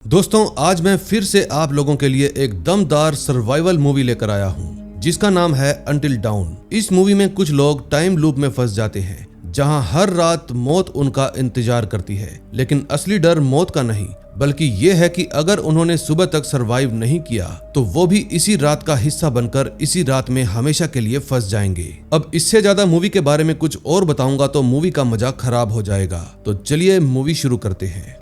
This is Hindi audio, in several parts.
दोस्तों, आज मैं फिर से आप लोगों के लिए एक दमदार सर्वाइवल मूवी लेकर आया हूँ जिसका नाम है अंटिल डाउन। इस मूवी में कुछ लोग टाइम लूप में फंस जाते हैं जहाँ हर रात मौत उनका इंतजार करती है, लेकिन असली डर मौत का नहीं बल्कि ये है कि अगर उन्होंने सुबह तक सरवाइव नहीं किया तो वो भी इसी रात का हिस्सा बनकर इसी रात में हमेशा के लिए फंस जाएंगे। अब इससे ज्यादा मूवी के बारे में कुछ और बताऊंगा तो मूवी का मजा खराब हो जाएगा, तो चलिए मूवी शुरू करते हैं।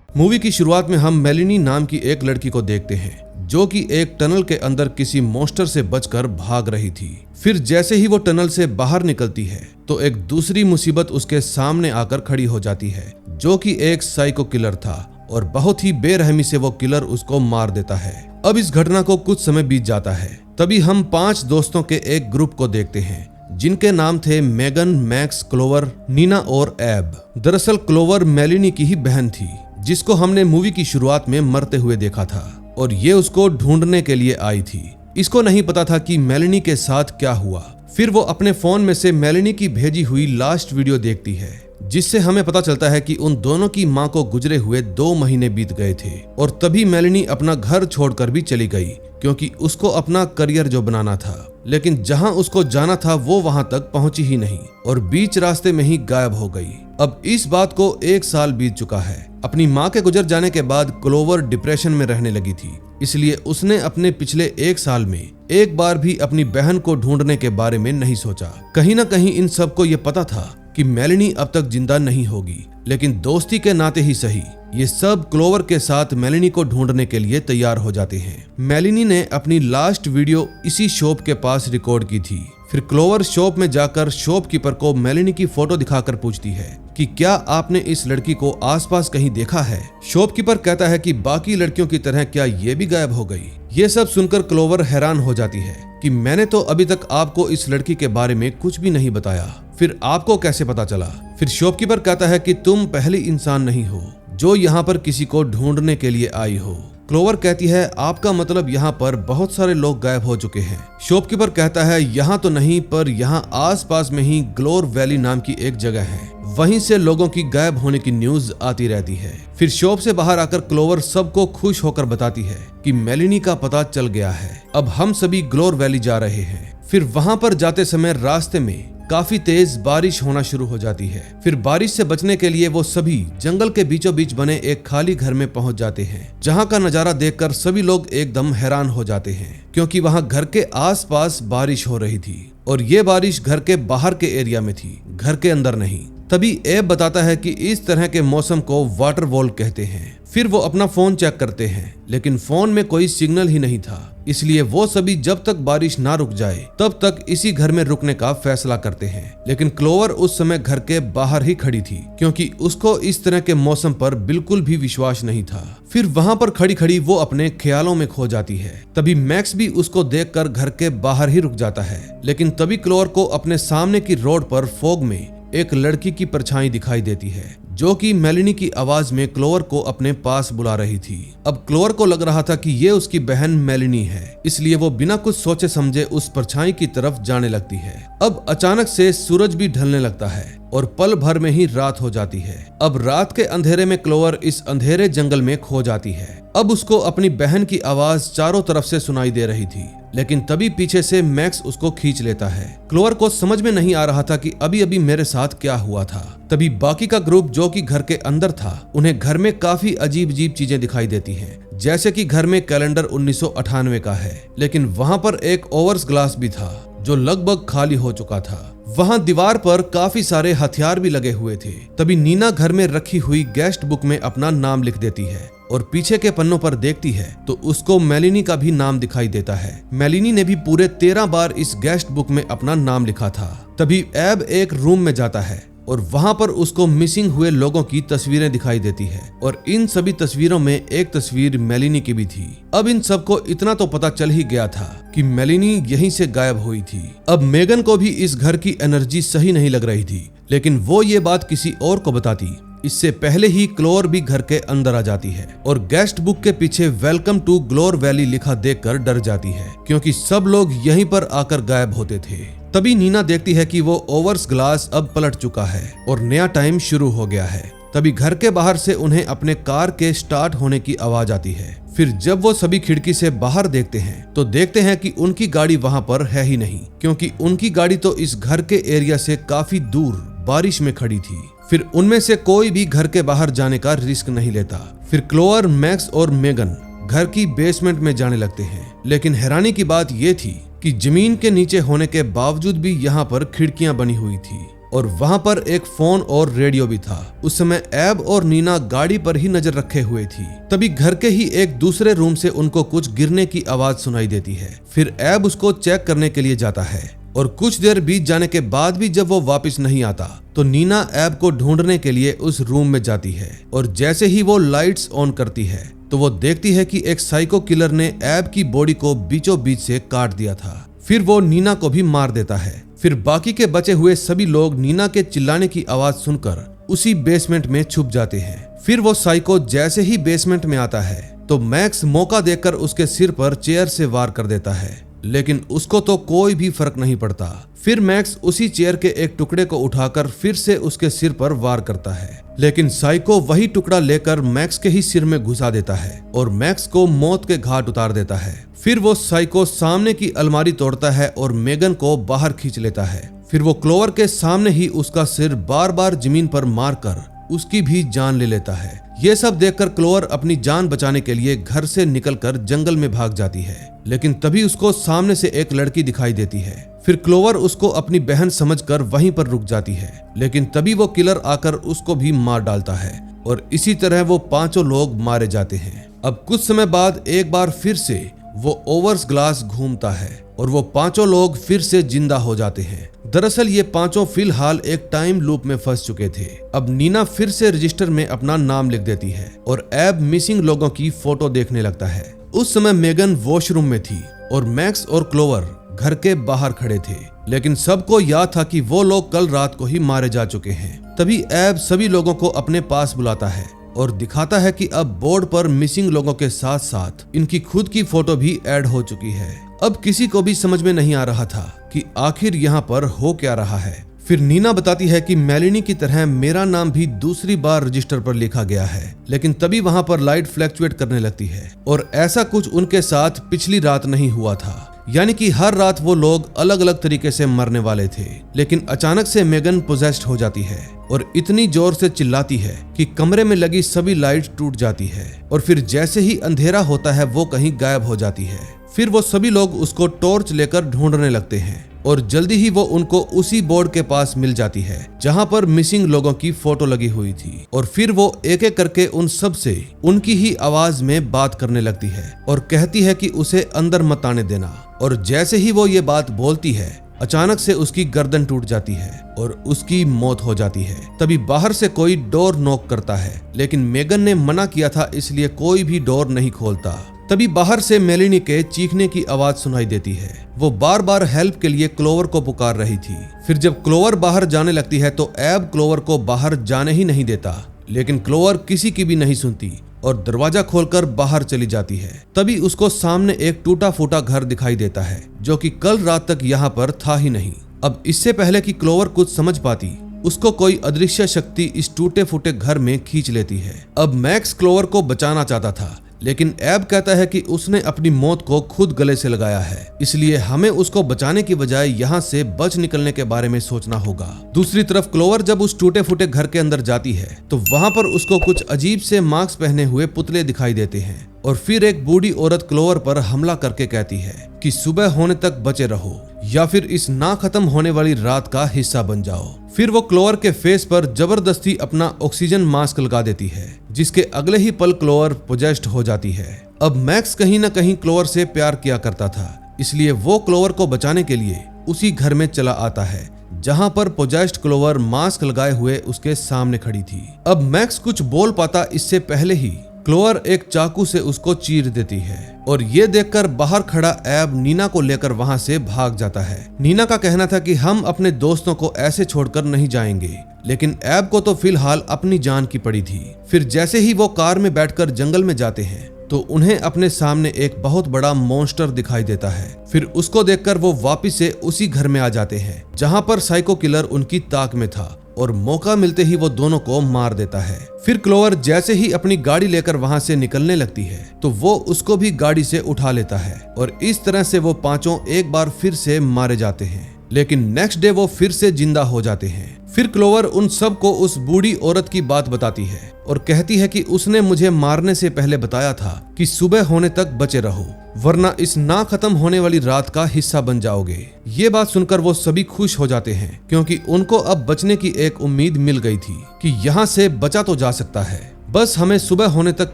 मूवी की शुरुआत में हम मेलिनी नाम की एक लड़की को देखते हैं जो कि एक टनल के अंदर किसी मॉन्स्टर से बचकर भाग रही थी। फिर जैसे ही वो टनल से बाहर निकलती है तो एक दूसरी मुसीबत उसके सामने आकर खड़ी हो जाती है जो कि एक साइको किलर था और बहुत ही बेरहमी से वो किलर उसको मार देता है। अब इस घटना को कुछ समय बीत जाता है, तभी हम 5 दोस्तों के एक ग्रुप को देखते हैं जिनके नाम थे मेगन, मैक्स, क्लोवर, नीना और एब। दरअसल क्लोवर मेलिनी की ही बहन थी जिसको हमने मूवी की शुरुआत में मरते हुए देखा था और ये उसको ढूंढने के लिए आई थी। इसको नहीं पता था कि मेलिनी के साथ क्या हुआ। फिर वो अपने फोन में से मेलिनी की भेजी हुई लास्ट वीडियो देखती है जिससे हमें पता चलता है कि उन दोनों की मां को गुजरे हुए 2 महीने बीत गए थे और तभी मेलिनी अपना घर छोड़कर भी चली गई क्योंकि उसको अपना करियर जो बनाना था, लेकिन जहां उसको जाना था वो वहां तक पहुंची ही नहीं और बीच रास्ते में ही गायब हो गई। अब इस बात को 1 साल बीत चुका है। अपनी मां के गुजर जाने के बाद क्लोवर डिप्रेशन में रहने लगी थी, इसलिए उसने अपने पिछले 1 साल में एक बार भी अपनी बहन को ढूंढने के बारे में नहीं सोचा। कहीं ना कहीं इन सबको ये पता था कि मेलिनी अब तक जिंदा नहीं होगी, लेकिन दोस्ती के नाते ही सही ये सब क्लोवर के साथ मेलिनी को ढूंढने के लिए तैयार हो जाते हैं। मेलिनी ने अपनी लास्ट वीडियो इसी शॉप के पास रिकॉर्ड की थी। फिर क्लोवर शॉप में जाकर शॉपकीपर को मेलिनी की फोटो दिखाकर पूछती है कि क्या आपने इस लड़की को आसपास कहीं देखा है। शॉपकीपर कहता है कि बाकी लड़कियों की तरह क्या ये भी गायब हो गई। ये सब सुनकर क्लोवर हैरान हो जाती है कि मैंने तो अभी तक आपको इस लड़की के बारे में कुछ भी नहीं बताया, फिर आपको कैसे पता चला। फिर शॉपकीपर कहता है कि तुम पहली इंसान नहीं हो जो यहाँ पर किसी को ढूंढने के लिए आई हो। क्लोवर कहती है आपका मतलब यहाँ पर बहुत सारे लोग गायब हो चुके हैं। शॉपकीपर कहता है यहाँ तो नहीं, पर यहाँ आसपास में ही ग्लोर वैली नाम की एक जगह है, वहीं से लोगों की गायब होने की न्यूज आती रहती है। फिर शॉप से बाहर आकर क्लोवर सबको खुश होकर बताती है कि मेलिनी का पता चल गया है, अब हम सभी ग्लोर वैली जा रहे हैं। फिर वहां पर जाते समय रास्ते में काफी तेज बारिश होना शुरू हो जाती है। फिर बारिश से बचने के लिए वो सभी जंगल के बीचों बीच बने एक खाली घर में पहुंच जाते हैं जहां का नजारा देखकर सभी लोग एकदम हैरान हो जाते हैं क्योंकि वहां घर के आसपास बारिश हो रही थी और ये बारिश घर के बाहर के एरिया में थी, घर के अंदर नहीं। तभी एब बताता है कि इस तरह के मौसम को वाटर वॉल कहते हैं। फिर वो अपना फोन चेक करते हैं लेकिन फोन में कोई सिग्नल ही नहीं था, इसलिए वो सभी जब तक बारिश ना रुक जाए तब तक इसी घर में रुकने का फैसला करते हैं। लेकिन क्लोवर उस समय घर के बाहर ही खड़ी थी क्योंकि उसको इस तरह के मौसम पर बिल्कुल भी विश्वास नहीं था। फिर वहां पर खड़ी खड़ी वो अपने ख्यालों में खो जाती है। तभी मैक्स भी उसको देखकर घर के बाहर ही रुक जाता है, लेकिन तभी क्लोवर को अपने सामने की रोड पर फॉग में एक लड़की की परछाई दिखाई देती है जो कि मेलिनी की आवाज में क्लोवर को अपने पास बुला रही थी। अब क्लोवर को लग रहा था कि ये उसकी बहन मेलिनी है, इसलिए वो बिना कुछ सोचे समझे उस परछाई की तरफ जाने लगती है। अब अचानक से सूरज भी ढलने लगता है और पल भर में ही रात हो जाती है। अब रात के अंधेरे में क्लोवर इस अंधेरे जंगल में खो जाती है। अब उसको अपनी बहन की आवाज चारों तरफ से सुनाई दे रही थी, लेकिन तभी पीछे से मैक्स उसको खींच लेता है। क्लोवर को समझ में नहीं आ रहा था कि अभी अभी मेरे साथ क्या हुआ था। तभी बाकी का ग्रुप जो कि घर के अंदर था, उन्हें घर में काफी अजीब अजीब चीजें दिखाई देती हैं, जैसे कि घर में कैलेंडर 1998 का है, लेकिन वहां पर एक ओवर्स ग्लास भी था जो लगभग खाली हो चुका था। वहां दीवार पर काफी सारे हथियार भी लगे हुए थे। तभी नीना घर में रखी हुई गेस्ट बुक में अपना नाम लिख देती है और पीछे के पन्नों पर देखती है तो उसको मेलिनी का भी नाम दिखाई देता है। मेलिनी ने भी पूरे 13 बार इस गेस्ट बुक में अपना नाम लिखा था। तभी एब एक रूम में जाता है और वहां पर उसको मिसिंग हुए लोगों की तस्वीरें दिखाई देती है और इन सभी तस्वीरों में एक तस्वीर मेलिनी की भी थी। अब इन सबको इतना तो पता चल ही गया था कि मेलिनी यहीं से गायब हुई थी। अब मेगन को भी इस घर की एनर्जी सही नहीं लग रही थी, लेकिन वो ये बात किसी और को बताती इससे पहले ही क्लोवर भी घर के अंदर आ जाती है और गेस्ट बुक के पीछे वेलकम टू ग्लोर वैली लिखा देखकर डर जाती है क्योंकि सब लोग यहीं पर आकर गायब होते थे। तभी नीना देखती है कि वो ओवर्स ग्लास अब पलट चुका है और नया टाइम शुरू हो गया है। तभी घर के बाहर से उन्हें अपने कार के स्टार्ट होने की आवाज आती है। फिर जब वो सभी खिड़की से बाहर देखते हैं तो देखते हैं कि उनकी गाड़ी वहां पर है ही नहीं, क्योंकि उनकी गाड़ी तो इस घर के एरिया से काफी दूर बारिश में खड़ी थी। फिर उनमें से कोई भी घर के बाहर जाने का रिस्क नहीं लेता। फिर क्लोअर, मैक्स और मेगन घर की बेसमेंट में जाने लगते हैं। लेकिन हैरानी की बात यह थी कि जमीन के नीचे होने के बावजूद भी यहाँ पर खिड़कियां बनी हुई थी और वहां पर एक फोन और रेडियो भी था। उस समय एब और नीना गाड़ी पर ही नजर रखे हुए थी। तभी घर के ही एक दूसरे रूम से उनको कुछ गिरने की आवाज सुनाई देती है। फिर एब उसको चेक करने के लिए जाता है और कुछ देर बीत जाने के बाद भी जब वो वापस नहीं आता तो नीना एब को ढूंढने के लिए उस रूम में जाती है और जैसे ही वो लाइट्स ऑन करती है तो वो देखती है कि एक साइको किलर ने एब की बॉडी को बीचों बीच से काट दिया था। फिर वो नीना को भी मार देता है। फिर बाकी के बचे हुए सभी लोग नीना के चिल्लाने की आवाज सुनकर उसी बेसमेंट में छुप जाते हैं। फिर वो साइको जैसे ही बेसमेंट में आता है तो मैक्स मौका देखकर उसके सिर पर चेयर से वार कर देता है, लेकिन उसको तो कोई भी फर्क नहीं पड़ता। फिर मैक्स उसी चेयर के एक टुकड़े को उठाकर फिर से उसके सिर पर वार करता है, लेकिन साइको वही टुकड़ा लेकर मैक्स के ही सिर में घुसा देता है और मैक्स को मौत के घाट उतार देता है। फिर वो साइको सामने की अलमारी तोड़ता है और मेगन को बाहर खींच लेता है। फिर वो क्लोवर के सामने ही उसका सिर बार बार जमीन पर मारकर उसकी भी जान ले लेता है। ये सब देखकर क्लोवर अपनी जान बचाने के लिए घर से निकलकर जंगल में भाग जाती है, लेकिन तभी उसको सामने से एक लड़की दिखाई देती है। फिर क्लोवर उसको अपनी बहन समझकर वहीं पर रुक जाती है, लेकिन तभी वो किलर आकर उसको भी मार डालता है और इसी तरह वो पांचों लोग मारे जाते हैं। अब कुछ समय बाद एक बार फिर से वो ओवर्स ग्लास घूमता है और वो पांचों लोग फिर से जिंदा हो जाते हैं। दरअसल ये पांचों फिलहाल एक टाइम लूप में फंस चुके थे। अब नीना फिर से रजिस्टर में अपना नाम लिख देती है और एब मिसिंग लोगों की फोटो देखने लगता है। उस समय मेगन वॉशरूम में थी और मैक्स और क्लोवर घर के बाहर खड़े थे, लेकिन सबको याद था कि वो लोग कल रात को ही मारे जा चुके हैं। तभी एब सभी लोगों को अपने पास बुलाता है और दिखाता है कि अब बोर्ड पर मिसिंग लोगों के साथ साथ इनकी खुद की फोटो भी ऐड हो चुकी है। अब किसी को भी समझ में नहीं आ रहा था कि आखिर यहाँ पर हो क्या रहा है। फिर नीना बताती है कि मेलिनी की तरह मेरा नाम भी दूसरी बार रजिस्टर पर लिखा गया है, लेकिन तभी वहाँ पर लाइट फ्लैक्चुएट करने लगती है और ऐसा कुछ उनके साथ पिछली रात नहीं हुआ था। यानी कि हर रात वो लोग अलग अलग तरीके से मरने वाले थे, लेकिन अचानक से मेगन पोजेस्ड हो जाती है और इतनी जोर से चिल्लाती है कि कमरे में लगी सभी लाइट टूट जाती है और फिर जैसे ही अंधेरा होता है वो कहीं गायब हो जाती है। फिर वो सभी लोग उसको टॉर्च लेकर ढूंढने लगते हैं और जल्दी ही वो उनको उसी बोर्ड के पास मिल जाती है जहां पर मिसिंग लोगों की फोटो लगी हुई थी और फिर वो एक एक करके उन सब से उनकी ही आवाज में बात करने लगती है और कहती है कि उसे अंदर मत आने देना। और जैसे ही वो ये बात बोलती है अचानक से उसकी गर्दन टूट जाती है और उसकी मौत हो जाती है। तभी बाहर से कोई डोर नॉक करता है, लेकिन मेगन ने मना किया था इसलिए कोई भी डोर नहीं खोलता। तभी बाहर से मेलिनी के चीखने की आवाज सुनाई देती है। वो बार बार हेल्प के लिए क्लोवर को पुकार रही थी। फिर जब क्लोवर बाहर जाने लगती है तो एब क्लोवर को बाहर जाने ही नहीं देता, लेकिन क्लोवर किसी की भी नहीं सुनती और दरवाजा खोलकर बाहर चली जाती है। तभी उसको सामने एक टूटा फूटा घर दिखाई देता है जो कि कल रात तक यहाँ पर था ही नहीं। अब इससे पहले कि क्लोवर कुछ समझ पाती उसको कोई अदृश्य शक्ति इस टूटे फूटे घर में खींच लेती है। अब मैक्स क्लोवर को बचाना चाहता था, लेकिन एब कहता है कि उसने अपनी मौत को खुद गले से लगाया है, इसलिए हमें उसको बचाने की बजाय यहाँ से बच निकलने के बारे में सोचना होगा। दूसरी तरफ क्लोवर जब उस टूटे फूटे घर के अंदर जाती है तो वहाँ पर उसको कुछ अजीब से मास्क पहने हुए पुतले दिखाई देते हैं और फिर एक बूढ़ी औरत क्लोवर पर हमला करके कहती है कि सुबह होने तक बचे रहो या फिर इस ना खत्म होने वाली रात का हिस्सा बन जाओ। फिर वो क्लोवर के फेस पर जबरदस्ती अपना ऑक्सीजन मास्क लगा देती है, जिसके अगले ही पल क्लोवर पोजेस्ड हो जाती है। अब मैक्स कहीं न कहीं क्लोवर से प्यार किया करता था, इसलिए वो क्लोवर को बचाने के लिए उसी घर में चला आता है जहां पर पोजेस्ड क्लोवर मास्क लगाए हुए उसके सामने खड़ी थी। अब मैक्स कुछ बोल पाता इससे पहले ही क्लोवर एक चाकू से उसको चीर देती है और ये देखकर बाहर खड़ा एब नीना को लेकर वहां से भाग जाता है। नीना का कहना था कि हम अपने दोस्तों को ऐसे छोड़कर नहीं जाएंगे, लेकिन एब को तो फिलहाल अपनी जान की पड़ी थी। फिर जैसे ही वो कार में बैठकर जंगल में जाते हैं तो उन्हें अपने सामने एक बहुत बड़ा मॉन्स्टर दिखाई देता है। फिर उसको देखकर वो वापस से उसी घर में आ जाते हैं जहां पर साइको किलर उनकी ताक में था और मौका मिलते ही वो दोनों को मार देता है। फिर क्लोवर जैसे ही अपनी गाड़ी लेकर वहां से निकलने लगती है तो वो उसको भी गाड़ी से उठा लेता है और इस तरह से वो पांचों एक बार फिर से मारे जाते हैं। लेकिन नेक्स्ट डे वो फिर से जिंदा हो जाते हैं। फिर क्लोवर उन सब को उस बूढ़ी औरत की बात बताती है और कहती है कि उसने मुझे मारने से पहले बताया था कि सुबह होने तक बचे रहो, वरना इस ना खत्म होने वाली रात का हिस्सा बन जाओगे। ये बात सुनकर वो सभी खुश हो जाते हैं क्योंकि उनको अब बचने की एक उम्मीद मिल गई थी कि यहाँ से बचा तो जा सकता है, बस हमें सुबह होने तक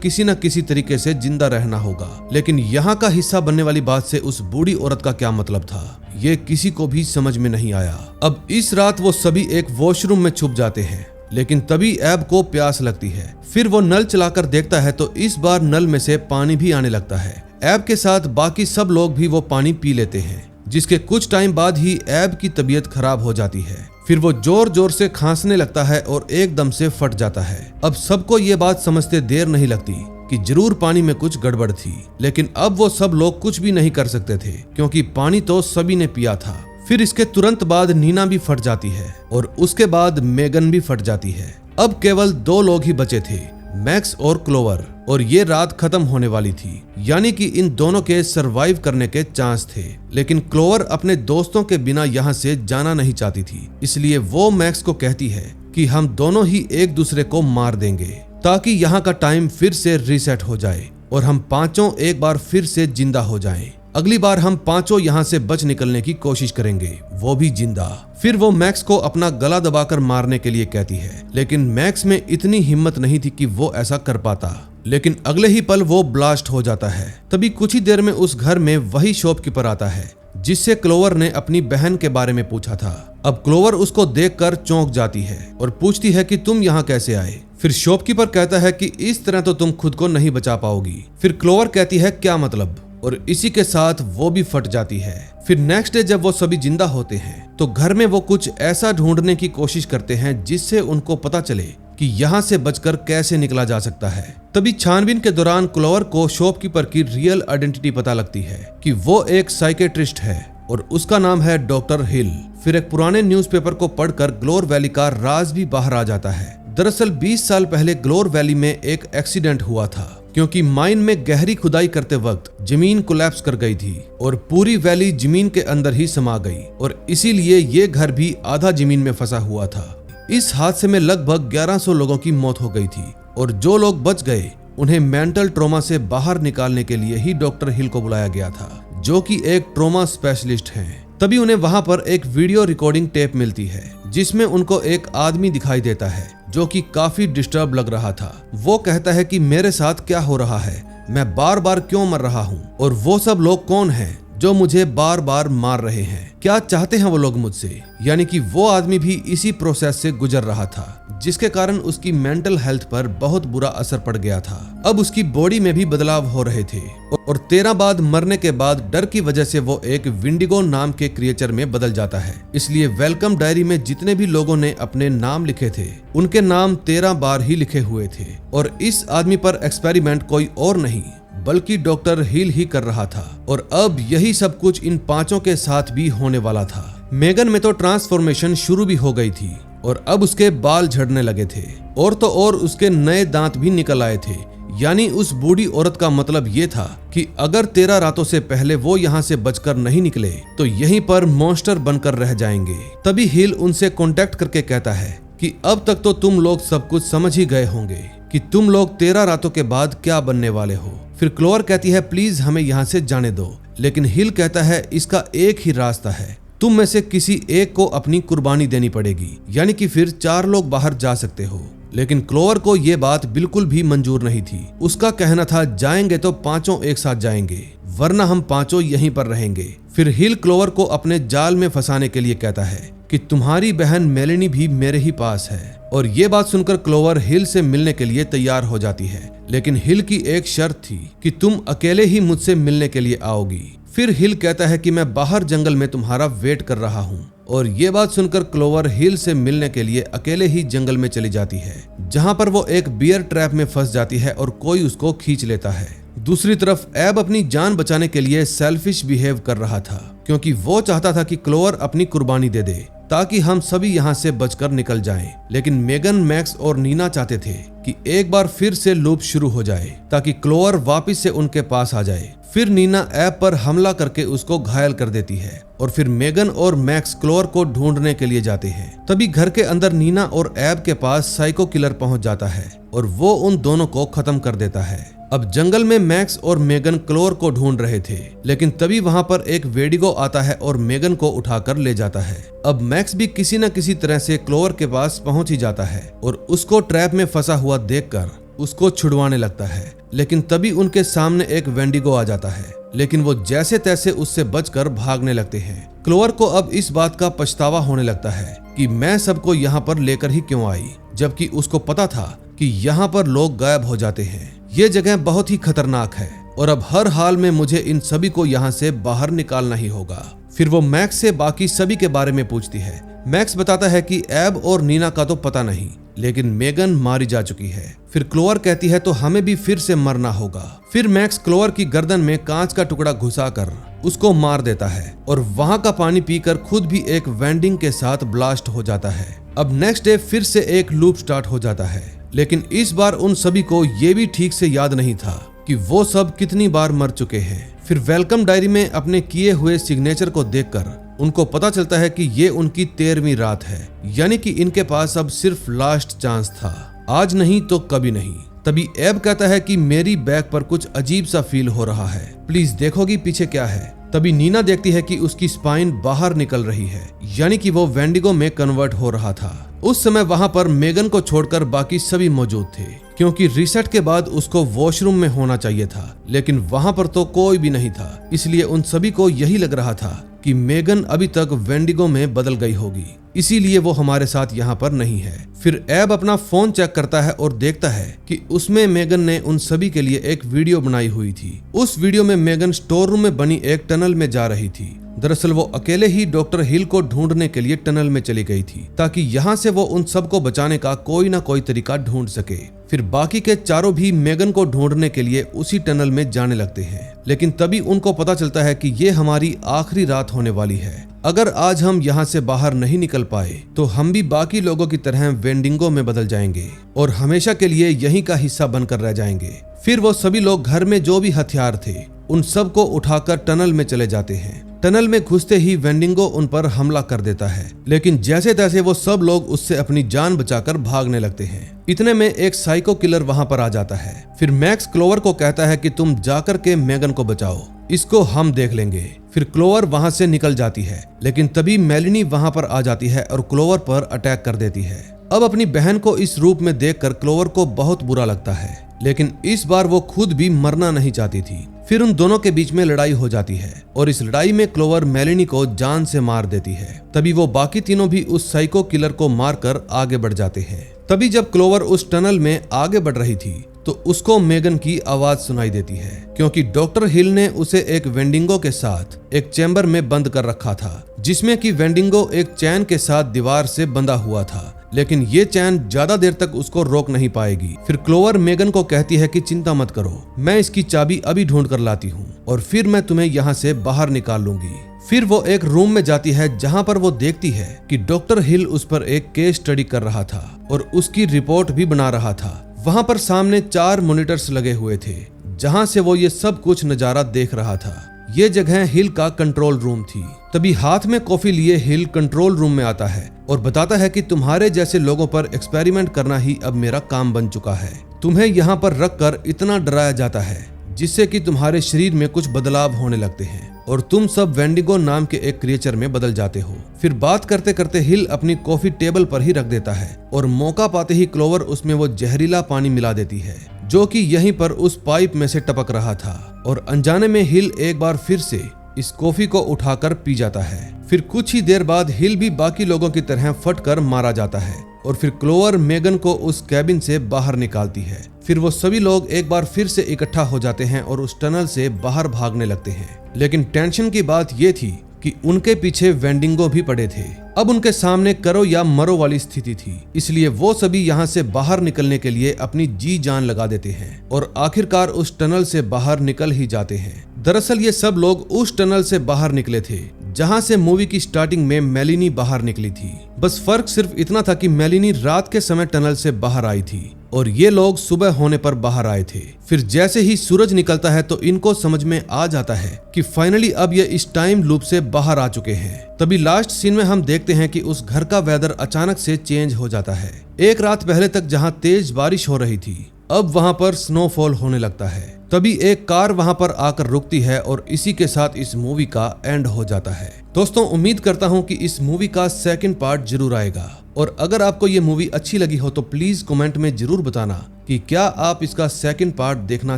किसी न किसी तरीके से जिंदा रहना होगा। लेकिन यहाँ का हिस्सा बनने वाली बात से उस बूढ़ी औरत का क्या मतलब था, ये किसी को भी समझ में नहीं आया। अब इस रात वो सभी एक वॉशरूम में छुप जाते हैं, लेकिन तभी ऐब को प्यास लगती है। फिर वो नल चलाकर देखता है तो इस बार नल में से पानी भी आने लगता है। ऐब के साथ बाकी सब लोग भी वो पानी पी लेते हैं, जिसके कुछ टाइम बाद ही ऐब की तबीयत खराब हो जाती है। फिर वो जोर जोर से खांसने लगता है और एकदम से फट जाता है। अब सबको ये बात समझते देर नहीं लगती कि जरूर पानी में कुछ गड़बड़ थी, लेकिन अब वो सब लोग कुछ भी नहीं कर सकते थे क्योंकि पानी तो सभी ने पिया था। फिर इसके तुरंत बाद नीना भी फट जाती है और उसके बाद मेगन भी फट जाती है। अब केवल 2 लोग ही बचे थे, मैक्स और क्लोवर, और ये रात खत्म होने वाली थी, यानी कि इन दोनों के सरवाइव करने के चांस थे। लेकिन क्लोवर अपने दोस्तों के बिना यहाँ से जाना नहीं चाहती थी, इसलिए वो मैक्स को कहती है कि हम दोनों ही एक दूसरे को मार देंगे ताकि यहाँ का टाइम फिर से रीसेट हो जाए और हम पांचों एक बार फिर से जिंदा हो जाएं। अगली बार हम पांचों यहाँ से बच निकलने की कोशिश करेंगे, वो भी जिंदा। फिर वो मैक्स को अपना गला दबाकर मारने के लिए कहती है, लेकिन मैक्स में इतनी हिम्मत नहीं थी कि वो ऐसा कर पाता। लेकिन अगले ही पल वो ब्लास्ट हो जाता है। तभी कुछ ही देर में उस घर में वही शॉपकीपर आता है जिससे क्लोवर ने अपनी बहन के बारे में पूछा था। अब क्लोवर उसको देखकर चौंक जाती है और पूछती है कि तुम यहाँ कैसे आए। फिर शॉपकीपर कहता है कि इस तरह तो तुम खुद को नहीं बचा पाओगी। फिर क्लोवर कहती है क्या मतलब, और इसी के साथ वो भी फट जाती है। फिर नेक्स्ट डे जब वो सभी जिंदा होते हैं तो घर में वो कुछ ऐसा ढूंढने की कोशिश करते हैं जिससे उनको पता चले कि यहाँ से बचकर कैसे निकला जा सकता है। तभी छानबीन के दौरान क्लोवर को शॉपकीपर की रियल आइडेंटिटी पता लगती है कि वो एक साइकेट्रिस्ट है और उसका नाम है डॉक्टर हिल। फिर एक पुराने न्यूज़पेपर को पढ़कर ग्लोर वैली का राज भी बाहर आ जाता है। दरअसल 20 साल पहले ग्लोर वैली में एक एक्सीडेंट हुआ था क्योंकि माइन में गहरी खुदाई करते वक्त जमीन कोलैप्स कर गई थी और पूरी वैली जमीन के अंदर ही समा गई और इसीलिए ये घर भी आधा जमीन में फंसा हुआ था। इस हादसे में लगभग 1100 लोगों की मौत हो गई थी और जो लोग बच गए उन्हें मेंटल ट्रॉमा से बाहर निकालने के लिए ही डॉक्टर हिल को बुलाया गया था, जो कि एक ट्रॉमा स्पेशलिस्ट हैं। तभी उन्हें वहां पर एक वीडियो रिकॉर्डिंग टेप मिलती है जिसमें उनको एक आदमी दिखाई देता है जो कि काफी डिस्टर्ब लग रहा था। वो कहता है कि मेरे साथ क्या हो रहा है, मैं बार बार क्यों मर रहा हूँ और वो सब लोग कौन हैं जो मुझे बार बार मार रहे हैं, क्या चाहते हैं वो लोग मुझसे। यानी कि वो आदमी भी इसी प्रोसेस से गुजर रहा था जिसके कारण उसकी मेंटल हेल्थ पर बहुत बुरा असर पड़ गया था। अब उसकी बॉडी में भी बदलाव हो रहे थे और 13 बाद मरने के बाद डर की वजह से वो एक विंडिगो नाम के क्रिएचर में बदल जाता है। इसलिए वेलकम डायरी में जितने भी लोगों ने अपने नाम लिखे थे उनके नाम 13 बार ही लिखे हुए थे और इस आदमी पर एक्सपेरिमेंट कोई और नहीं बल्कि डॉक्टर हिल ही कर रहा था। और अब यही सब कुछ इन पांचों के साथ भी होने वाला था। मेगन में तो ट्रांसफॉर्मेशन शुरू भी हो गई थी और अब उसके बाल झड़ने लगे थे और तो और उसके नए दांत भी निकल आए थे। यानी उस बूढ़ी औरत का मतलब ये था कि अगर 13 रातों से पहले वो यहाँ से बचकर नहीं निकले तो यहीं पर मॉन्स्टर बनकर रह जाएंगे। तभी हिल उनसे कांटेक्ट करके कहता है कि अब तक तो तुम लोग सब कुछ समझ ही गए होंगे कि तुम लोग 13 रातों के बाद क्या बनने वाले हो। फिर क्लोवर कहती है प्लीज हमें यहाँ से जाने दो, लेकिन हिल कहता है इसका एक ही रास्ता है, तुम में से किसी एक को अपनी कुर्बानी देनी पड़ेगी, यानी कि फिर 4 लोग बाहर जा सकते हो। लेकिन क्लोवर को ये बात बिल्कुल भी मंजूर नहीं थी। उसका कहना था जाएंगे तो पांचों एक साथ जाएंगे, वरना हम पांचों यहीं पर रहेंगे। फिर हिल क्लोवर को अपने जाल में फंसाने के लिए कहता है कि तुम्हारी बहन मेलेनी भी मेरे ही पास है। और ये बात सुनकर क्लोवर हिल से मिलने के लिए तैयार हो जाती है, लेकिन हिल की एक शर्त थी कि तुम अकेले ही मुझसे मिलने के लिए आओगी। फिर हिल कहता है कि मैं बाहर जंगल में तुम्हारा वेट कर रहा हूँ। और ये बात सुनकर क्लोवर हिल से मिलने के लिए अकेले ही जंगल में चली जाती है, जहाँ पर वो एक बियर ट्रैप में फंस जाती है और कोई उसको खींच लेता है। दूसरी तरफ एब अपनी जान बचाने के लिए सेल्फिश बिहेव कर रहा था, क्योंकि वो चाहता था कि क्लोवर अपनी कुर्बानी दे दे ताकि हम सभी यहाँ से बचकर निकल जाएं। लेकिन मेगन, मैक्स और नीना चाहते थे कि एक बार फिर से लूप शुरू हो जाए ताकि क्लोवर वापस से उनके पास आ जाए। फिर नीना एब पर हमला करके उसको घायल कर देती है और फिर मेगन और मैक्स क्लोवर को ढूंढने के लिए जाते हैं। तभी घर के अंदर नीना और एब के पास साइको किलर पहुंच जाता है और वो उन दोनों को खत्म कर देता है। अब जंगल में मैक्स और मेगन क्लोवर को ढूंढ रहे थे, लेकिन तभी वहां पर एक वेडिगो आता है और मेगन को उठाकर ले जाता है। अब मैक्स भी किसी न किसी तरह से क्लोवर के पास पहुंच ही जाता है और उसको ट्रैप में फंसा हुआ देखकर उसको छुड़वाने लगता है। लेकिन तभी उनके सामने एक वेंडिगो आ जाता है, लेकिन वो जैसे तैसे उससे बचकर भागने लगते हैं। क्लोवर को अब इस बात का पछतावा होने लगता है कि मैं सबको यहाँ पर लेकर ही क्यों आई, जबकि उसको पता था कि यहाँ पर लोग गायब हो जाते हैं। ये जगह बहुत ही खतरनाक है और अब हर हाल में मुझे इन सभी को यहाँ से बाहर निकालना ही होगा। फिर वो मैक्स से बाकी सभी के बारे में पूछती है। मैक्स बताता है कि एब और नीना का तो पता नहीं, लेकिन मेगन मारी जा चुकी है। फिर क्लोवर कहती है तो हमें भी फिर से मरना होगा। फिर मैक्स क्लोवर की गर्दन में कांच का टुकड़ा घुसाकर उसको मार देता है और वहां का पानी पीकर खुद भी एक वेंडिंग के साथ ब्लास्ट हो जाता है। अब नेक्स्ट डे फिर से एक लूप स्टार्ट हो जाता है, लेकिन इस बार उन सभी को ये भी ठीक से याद नहीं था कि वो सब कितनी बार मर चुके हैं। फिर वेलकम डायरी में अपने किए हुए सिग्नेचर को देखकर उनको पता चलता है कि ये उनकी 13वीं रात है, यानी कि इनके पास अब सिर्फ लास्ट चांस था, आज नहीं तो कभी नहीं। तभी एब कहता है कि मेरी बैक पर कुछ अजीब सा फील हो रहा है, प्लीज देखोगी पीछे क्या है। तभी नीना देखती है कि उसकी स्पाइन बाहर निकल रही है, यानी कि वो वेंडिगो में कन्वर्ट हो रहा था। उस समय वहां पर मेगन को छोड़कर बाकी सभी मौजूद थे, क्योंकि रीसेट के बाद उसको वॉशरूम में होना चाहिए था, लेकिन वहां पर तो कोई भी नहीं था। इसलिए उन सभी को यही लग रहा था कि मेगन अभी तक वेंडिगो में बदल गई होगी, इसीलिए वो हमारे साथ यहाँ पर नहीं है। फिर एब अपना फोन चेक करता है और देखता है कि उसमें मेगन ने उन सभी के लिए एक वीडियो बनाई हुई थी। उस वीडियो में मेगन स्टोर रूम में बनी एक टनल में जा रही थी। दरअसल वो अकेले ही डॉक्टर हिल को ढूंढने के लिए टनल में चली गई थी, ताकि यहाँ से वो उन सबको बचाने का कोई ना कोई तरीका ढूंढ सके। फिर बाकी के चारों भी मेगन को ढूंढने के लिए उसी टनल में जाने लगते हैं, लेकिन तभी उनको पता चलता है कि ये हमारी आखिरी रात होने वाली है। अगर आज हम यहाँ से बाहर नहीं निकल पाए तो हम भी बाकी लोगों की तरह वेंडिंगो में बदल जाएंगे और हमेशा के लिए यहीं का हिस्सा बनकर रह जाएंगे। फिर वो सभी लोग घर में जो भी हथियार थे उन सब को उठाकर टनल में चले जाते हैं। टनल में घुसते ही वेंडिंगो उन पर हमला कर देता है, लेकिन जैसे तैसे वो सब लोग उससे अपनी जान बचाकर भागने लगते हैं। इतने में एक साइको किलर वहां पर आ जाता है। फिर मैक्स क्लोवर को कहता है कि तुम जाकर के मेगन को बचाओ, इसको हम देख लेंगे। फिर क्लोवर वहां से निकल जाती है, लेकिन तभी मेलिनी वहां पर आ जाती है और क्लोवर पर अटैक कर देती है। अब अपनी बहन को इस रूप में देखकर क्लोवर को बहुत बुरा लगता है, लेकिन इस बार वो खुद भी मरना नहीं चाहती थी। फिर उन दोनों के बीच में लड़ाई हो जाती है और इस लड़ाई में क्लोवर मेलिनी को जान से मार देती है। तभी वो बाकी तीनों भी उस साइको किलर को मारकर आगे बढ़ जाते हैं। तभी जब क्लोवर उस टनल में आगे बढ़ रही थी तो उसको मेगन की आवाज सुनाई देती है, क्योंकि डॉक्टर हिल ने उसे एक वेंडिंगो के साथ एक चैम्बर में बंद कर रखा था, जिसमें कि वेंडिंगो एक चैन के साथ दीवार से बंधा हुआ था, लेकिन ये चैन ज्यादा देर तक उसको रोक नहीं पाएगी। फिर क्लोवर मेगन को कहती है कि चिंता मत करो, मैं इसकी चाबी अभी ढूंढ कर लाती हूँ और फिर मैं तुम्हें यहाँ से बाहर निकाल लूंगी। फिर वो एक रूम में जाती है जहाँ पर वो देखती है कि डॉक्टर हिल उस पर एक केस स्टडी कर रहा था और उसकी रिपोर्ट भी बना रहा था। वहां पर सामने 4 मॉनिटर्स लगे हुए थे, जहां से वो ये सब कुछ नजारा देख रहा था। ये जगह हिल का कंट्रोल रूम थी। तभी हाथ में कॉफी लिए हिल कंट्रोल रूम में आता है और बताता है कि तुम्हारे जैसे लोगों पर एक्सपेरिमेंट करना ही अब मेरा काम बन चुका है। तुम्हें यहाँ पर रखकर इतना डराया जाता है जिससे कि तुम्हारे शरीर में कुछ बदलाव होने लगते हैं और तुम सब वेंडिगो नाम के एक क्रिएचर में बदल जाते हो। फिर बात करते करते हिल अपनी कॉफी टेबल पर ही रख देता है और मौका पाते ही क्लोवर उसमें वो जहरीला पानी मिला देती है, जो कि यहीं पर उस पाइप में से टपक रहा था और अनजाने में हिल एक बार फिर से इस कॉफी को उठाकर पी जाता है। फिर कुछ ही देर बाद हिल भी बाकी लोगों की तरह फटकर मारा जाता है और फिर क्लोवर मेगन को उस कैबिन से बाहर निकालती है। फिर वो सभी लोग एक बार फिर से इकट्ठा हो जाते हैं और उस टनल से बाहर भागने लगते हैं। लेकिन टेंशन की बात ये थी कि उनके पीछे वेंडिंगो भी पड़े थे। अब उनके सामने करो या मरो वाली स्थिति थी, इसलिए वो सभी यहाँ से बाहर निकलने के लिए अपनी जी जान लगा देते हैं और आखिरकार उस टनल से बाहर निकल ही जाते हैं। दरअसल ये सब लोग उस टनल से बाहर निकले थे जहाँ से मूवी की स्टार्टिंग में मेलिनी बाहर निकली थी। बस फर्क सिर्फ इतना था कि मेलिनी रात के समय टनल से बाहर आई थी और ये लोग सुबह होने पर बाहर आए थे। फिर जैसे ही सूरज निकलता है तो इनको समझ में आ जाता है कि फाइनली अब ये इस टाइम लूप से बाहर आ चुके हैं। तभी लास्ट सीन में हम देखते हैं कि उस घर का वेदर अचानक से चेंज हो जाता है। एक रात पहले तक जहाँ तेज बारिश हो रही थी, अब वहाँ पर स्नोफॉल होने लगता है। तभी एक कार वहाँ पर आकर रुकती है और इसी के साथ इस मूवी का एंड हो जाता है। दोस्तों, उम्मीद करता हूँ कि इस मूवी का सेकंड पार्ट जरूर आएगा और अगर आपको ये मूवी अच्छी लगी हो तो प्लीज कमेंट में जरूर बताना कि क्या आप इसका सेकंड पार्ट देखना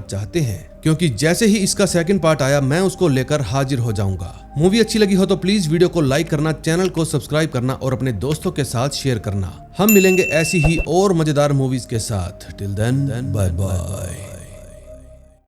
चाहते हैं, क्योंकि जैसे ही इसका सेकंड पार्ट आया मैं उसको लेकर हाजिर हो जाऊंगा। मूवी अच्छी लगी हो तो प्लीज वीडियो को लाइक करना, चैनल को सब्सक्राइब करना और अपने दोस्तों के साथ शेयर करना। हम मिलेंगे ऐसी ही और मजेदार मूवीज के साथ। Till then, bye bye.